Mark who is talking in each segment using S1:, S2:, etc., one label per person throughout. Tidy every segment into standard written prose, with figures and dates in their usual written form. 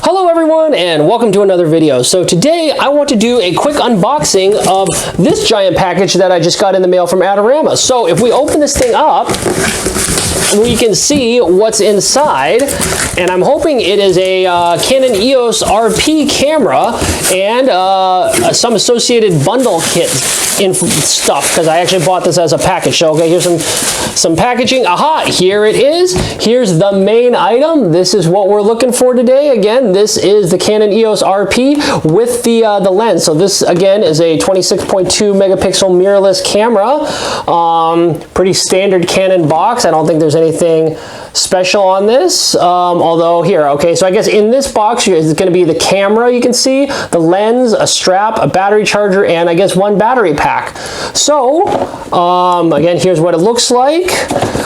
S1: Hello everyone and welcome to another video. So today I want to do a quick unboxing of this giant package that I just got in the mail from Adorama. So if we open this thing up, we can see what's inside, and I'm hoping it is a Canon EOS RP camera and some associated bundle kit in stuff, because I actually bought this as a package. So okay, here's some packaging. Aha, here it is. Here's the main item. This is what we're looking for today. Again, this is the Canon EOS RP with the lens. So this again is a 26.2 megapixel mirrorless camera. Pretty standard Canon box. I don't think there's anything special on this, although here, okay, so I guess in this box is going to be the camera, you can see, the lens, a strap, a battery charger, and I guess one battery pack. So again, here's what it looks like.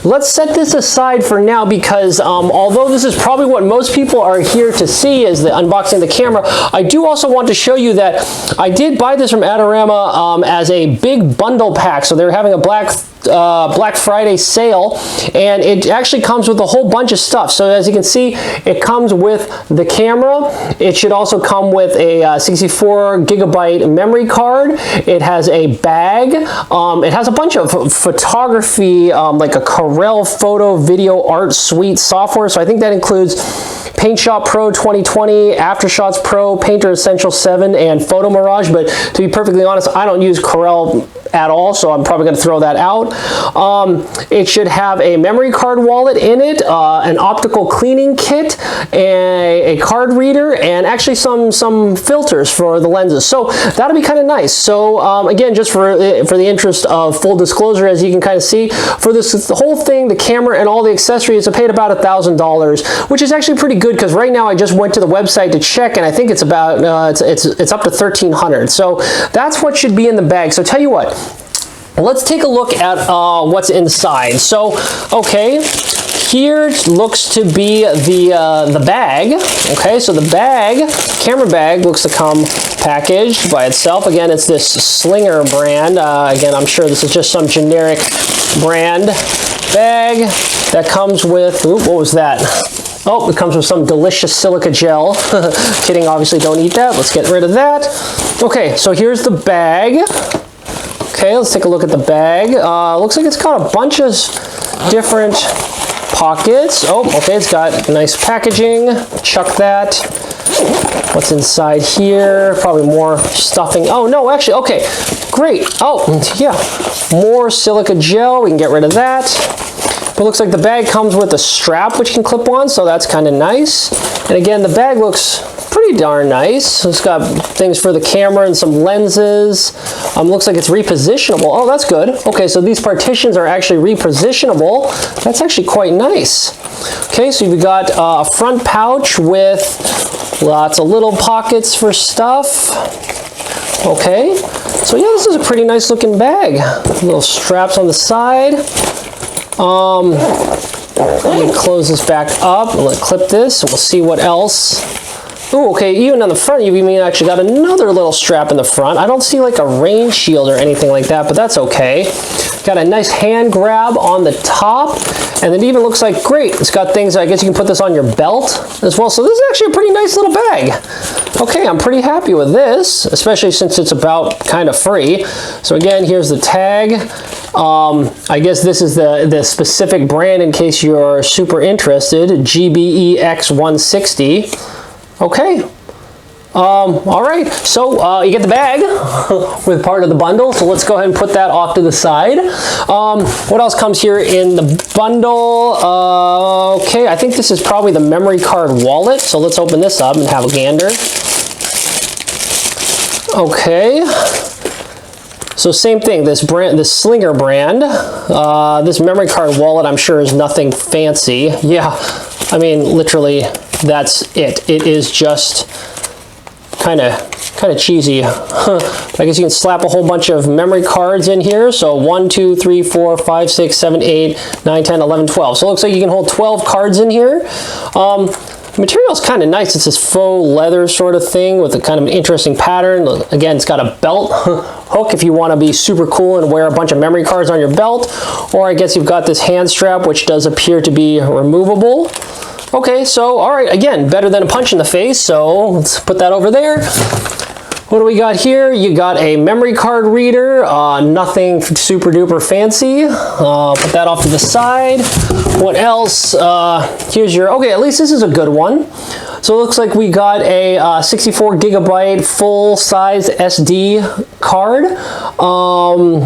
S1: Let's set this aside for now because although this is probably what most people are here to see, is the unboxing of the camera, I do also want to show you that I did buy this from Adorama as a big bundle pack. So they're having a Black Friday sale, and it actually comes with a whole bunch of stuff. So as you can see, it comes with the camera. It should also come with a 64 gigabyte memory card. It has a bag. It has a bunch of photography, like a Corel photo video art suite software. So I think that includes PaintShop Pro 2020, Aftershots Pro, Painter Essential 7, and Photo Mirage. But to be perfectly honest, I don't use Corel at all, so I'm probably going to throw that out. It should have a memory card wallet in it, an optical cleaning kit, a card reader, and actually some filters for the lenses. So that'll be kind of nice. So again, just for the interest of full disclosure, as you can kind of see, for the whole thing, the camera and all the accessories, I paid about $1,000, which is actually pretty good because right now I just went to the website to check, and I think it's about it's up to $1,300. So that's what should be in the bag. So tell you what, let's take a look at what's inside. So, okay, here looks to be the bag. Okay, so the bag, camera bag, looks to come packaged by itself. Again, it's this Slinger brand. Again, I'm sure this is just some generic brand bag that comes with, ooh, what was that? Oh, it comes with some delicious silica gel. Kidding, obviously don't eat that. Let's get rid of that. Okay, so here's the bag. Okay, let's take a look at the bag. Looks like it's got a bunch of different pockets. Oh, okay, it's got nice packaging. Chuck that. What's inside here? Probably more stuffing. Oh, no, actually, okay, great. Oh, yeah, more silica gel. We can get rid of that. But it looks like the bag comes with a strap which can clip on, so that's kind of nice. And again, the bag looks pretty darn nice. It's got things for the camera and some lenses. Looks like it's repositionable. Oh, that's good. Okay, so these partitions are actually repositionable. That's actually quite nice. Okay, so you've got a front pouch with lots of little pockets for stuff. Okay, so yeah, this is a pretty nice looking bag. Little straps on the side. Let me close this back up and let's clip this, and we'll see what else. Oh, okay, even on the front, you mean actually got another little strap in the front. I don't see like a rain shield or anything like that, but that's okay. Got a nice hand grab on the top, and it even looks like, great, it's got things, I guess you can put this on your belt as well. So this is actually a pretty nice little bag. Okay, I'm pretty happy with this, especially since it's about kind of free. So again, here's the tag. I guess this is the specific brand in case you're super interested, GBEX 160. Okay. All right, so you get the bag with part of the bundle, so let's go ahead and put that off to the side. What else comes here in the bundle? Okay, I think this is probably the memory card wallet, so let's open this up and have a gander. Okay. So same thing, this brand, this Slinger brand, this memory card wallet, I'm sure is nothing fancy. Yeah, I mean, literally, that's it. It is just kind of cheesy. I guess you can slap a whole bunch of memory cards in here. So 1, 2, 3, 4, 5, 6, 7, 8, 9, 10, 11, 12. So it looks like you can hold 12 cards in here. The material is kind of nice. It's this faux leather sort of thing with a kind of an interesting pattern. Again, it's got a belt hook if you want to be super cool and wear a bunch of memory cards on your belt. Or I guess you've got this hand strap, which does appear to be removable. Okay, so all right, again, better than a punch in the face, so let's put that over there. What do we got here? You got a memory card reader, nothing super duper fancy. Put that off to the side. What else? Here's your, okay, at least this is a good one. So it looks like we got a 64 gigabyte full size SD card.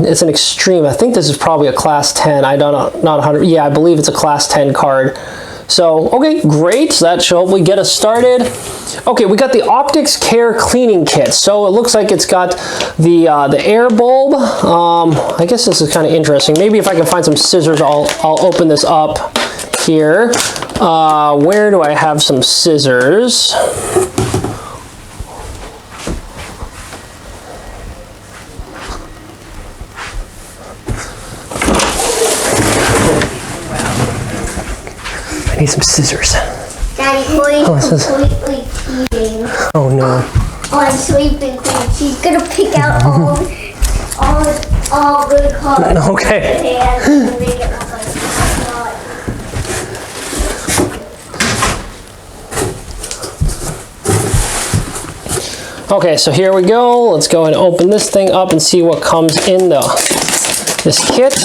S1: It's an Extreme. I think this is probably a class 10. I don't know, not 100. Yeah, I believe it's a class 10 card. So, okay, great. So that should hopefully get us started. Okay, we got the Optics Care cleaning kit. So it looks like it's got the air bulb. I guess this is kind of interesting. Maybe if I can find some scissors, I'll open this up here. Where do I have some scissors? I need some scissors.
S2: Daddy, Chloe's completely eating.
S1: Oh no.
S2: Oh, I'm sleeping, Chloe. She's gonna pick out all good cards.
S1: Okay.
S2: And make it look like it's
S1: Okay, so here we go. Let's go and open this thing up and see what comes in this kit.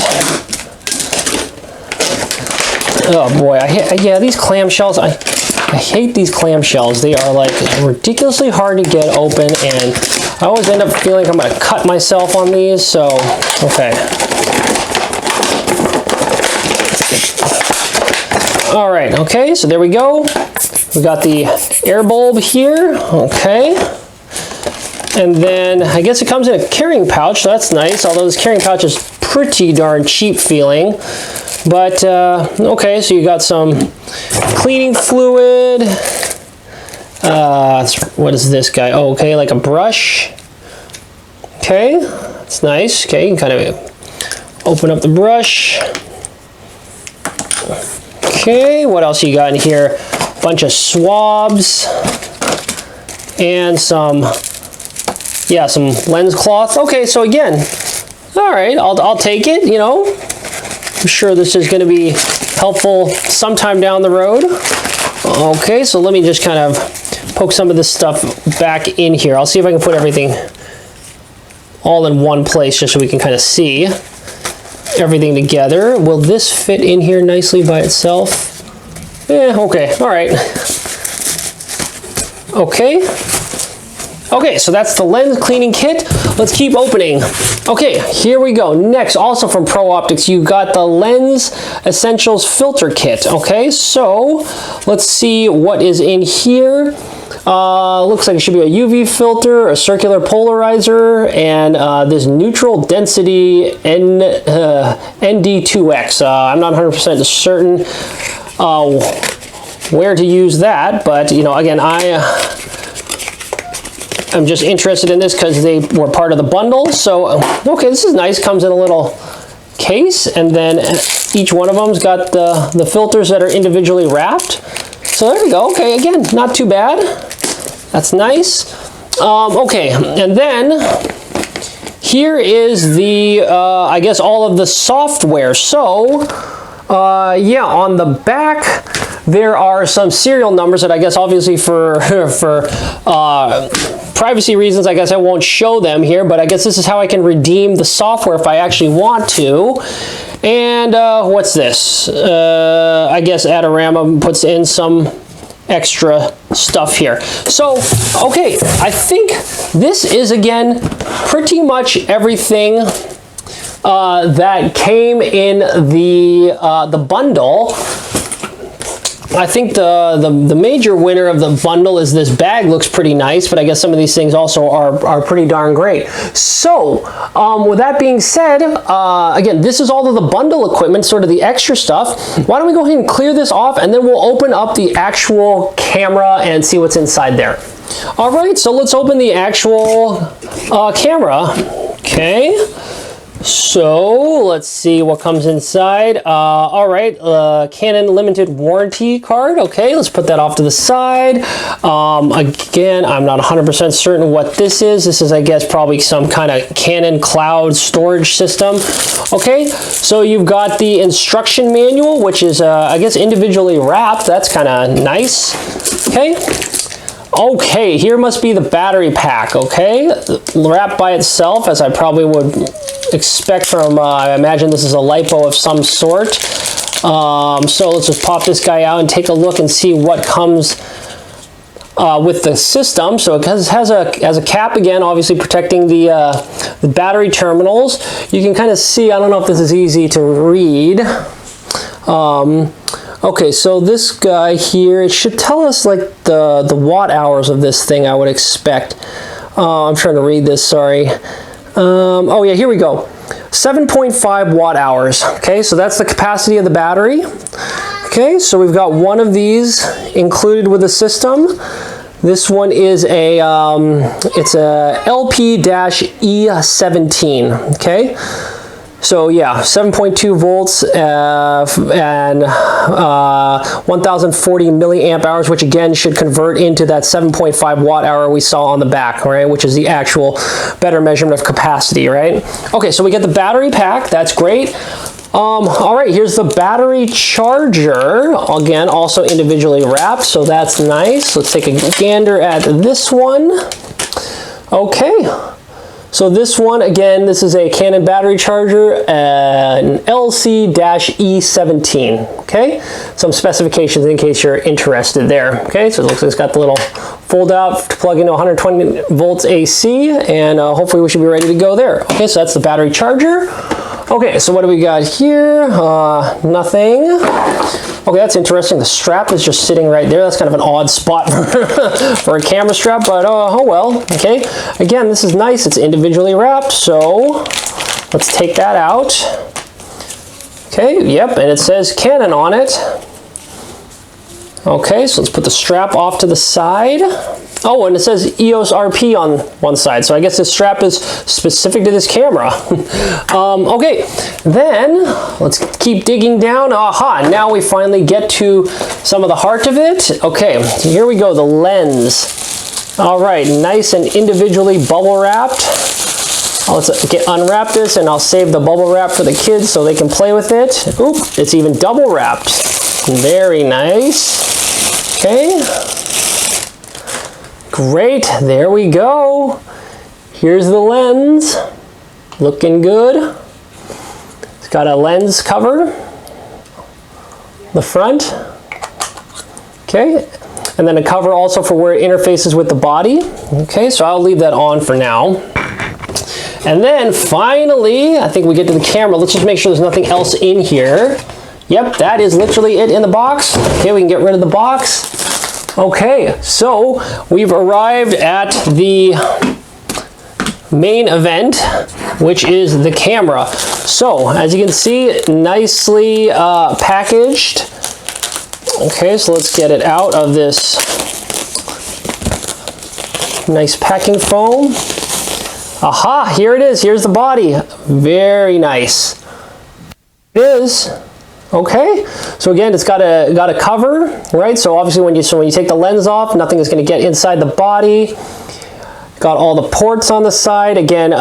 S1: Oh boy, yeah, these clamshells, I hate these clamshells. They are like ridiculously hard to get open, and I always end up feeling like I'm gonna cut myself on these, so, okay. All right, okay, so there we go. We got the air bulb here, okay. And then I guess it comes in a carrying pouch, so that's nice, although this carrying pouch is pretty darn cheap feeling. But, okay, so you got some cleaning fluid. What is this guy? Oh, okay, like a brush. Okay, that's nice. Okay, you can kind of open up the brush. Okay, what else you got in here? A bunch of swabs. And some lens cloth. Okay, so again, all right, I'll take it, you know. I'm sure this is going to be helpful sometime down the road. Okay, so let me just kind of poke some of this stuff back in here. I'll see if I can put everything all in one place just so we can kind of see everything together. Will this fit in here nicely by itself? Yeah, okay, all right. Okay, so that's the lens cleaning kit. Let's keep opening. Okay, here we go. Next, also from Pro Optics, you got the Lens Essentials Filter Kit. Okay, so let's see what is in here. Looks like it should be a UV filter, a circular polarizer, and this neutral density ND2X. I'm not 100% certain where to use that, but you know, again, I'm just interested in this because they were part of the bundle. So, okay, this is nice. Comes in a little case, and then each one of them's got the filters that are individually wrapped. So there we go. Okay, again, not too bad. That's nice. Okay, and then here is the, I guess, all of the software. So, yeah, on the back, there are some serial numbers that I guess obviously for privacy reasons, I guess I won't show them here, but I guess this is how I can redeem the software if I actually want to. And what's this? I guess Adorama puts in some extra stuff here. So, okay, I think this is, again, pretty much everything that came in the bundle. I think the major winner of the bundle is this bag. Looks pretty nice, but I guess some of these things also are pretty darn great. So, with that being said, again, this is all of the bundle equipment, sort of the extra stuff. Why don't we go ahead and clear this off, and then we'll open up the actual camera and see what's inside there. All right, so let's open the actual camera. Okay. So let's see what comes inside. All right, Canon limited warranty card. Okay, let's put that off to the side. Again, I'm not 100% certain what this is. This is, I guess, probably some kind of Canon cloud storage system. Okay, so you've got the instruction manual, which is, I guess, individually wrapped. That's kind of nice. Okay. Okay, here must be the battery pack, okay? Wrapped by itself, as I probably would expect from, I imagine this is a LiPo of some sort. So let's just pop this guy out and take a look and see what comes with the system. So it has a cap, again, obviously protecting the battery terminals. You can kind of see, I don't know if this is easy to read. Okay, so this guy here, it should tell us like the watt hours of this thing, I would expect. I'm trying to read this, sorry. Oh yeah, here we go. 7.5 watt hours. Okay, so that's the capacity of the battery. Okay, so we've got one of these included with the system. This one is a, it's a LP-E17, okay? So yeah, 7.2 volts and 1040 milliamp hours, which again should convert into that 7.5 watt hour we saw on the back, right? Which is the actual better measurement of capacity, right? Okay, so we get the battery pack, that's great. All right, here's the battery charger, again, also individually wrapped, so that's nice. Let's take a gander at this one. Okay. So this one, again, this is a Canon battery charger, an LC-E17, okay? Some specifications in case you're interested there, okay? So it looks like it's got the little fold out to plug into 120 volts AC, and hopefully we should be ready to go there. Okay, so that's the battery charger. Okay, so what do we got here? Nothing. Okay, that's interesting. The strap is just sitting right there. That's kind of an odd spot for a camera strap, but oh well. Okay, again, this is nice. It's individually wrapped, so let's take that out. Okay, yep, and it says Canon on it. Okay, so let's put the strap off to the side. Oh, and it says EOS RP on one side, so I guess this strap is specific to this camera. Okay, then let's keep digging down. Aha, now we finally get to some of the heart of it. Okay, so here we go, the lens. All right, nice and individually bubble wrapped. Let's unwrap this, and I'll save the bubble wrap for the kids so they can play with it. Oop, it's even double wrapped. Very nice. Okay. Great, there we go. Here's the lens, looking good. It's got a lens cover, the front. Okay, and then a cover also for where it interfaces with the body. Okay, so I'll leave that on for now. And then finally, I think we get to the camera. Let's just make sure there's nothing else in here. Yep, that is literally it in the box. Okay, we can get rid of the box. Okay, so we've arrived at the main event, which is the camera. So, as you can see, nicely packaged. Okay, so let's get it out of this nice packing foam. Aha, here it is. Here's the body. Very nice. It is. Okay, so again, it's got a cover, right? So obviously when you take the lens off, nothing is going to get inside the body. Got all the ports on the side. Again,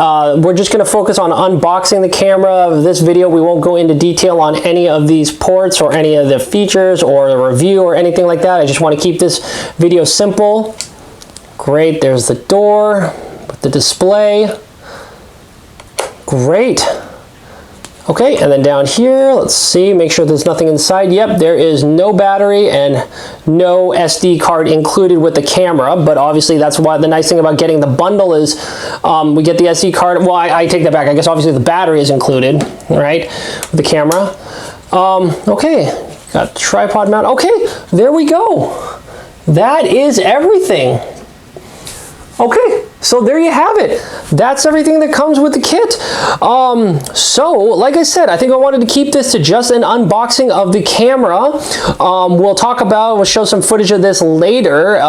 S1: we're just going to focus on unboxing the camera. This video, we won't go into detail on any of these ports or any of the features or the review or anything like that. I just want to keep this video simple. Great, there's the door with the display. Great. Okay, and then down here, let's see, make sure there's nothing inside. Yep, there is no battery and no SD card included with the camera, but obviously that's why the nice thing about getting the bundle is we get the SD card. Well, I take that back. I guess obviously the battery is included, right, with the camera. Okay, got tripod mount. Okay, there we go. That is everything. Okay, so there you have it. That's everything that comes with the kit. So, like I said, I think I wanted to keep this to just an unboxing of the camera. We'll show some footage of this later.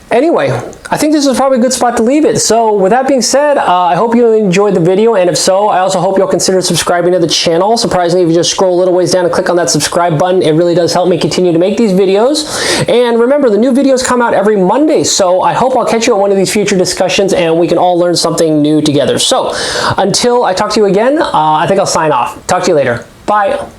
S1: Anyway, I think this is probably a good spot to leave it. So with that being said, I hope you enjoyed the video, and if so, I also hope you'll consider subscribing to the channel. Surprisingly, if you just scroll a little ways down and click on that subscribe button, it really does help me continue to make these videos. And remember, the new videos come out every Monday, so I hope I'll catch you at one of these future discussions and we can all learn something new together. So until I talk to you again, I think I'll sign off. Talk to you later. Bye.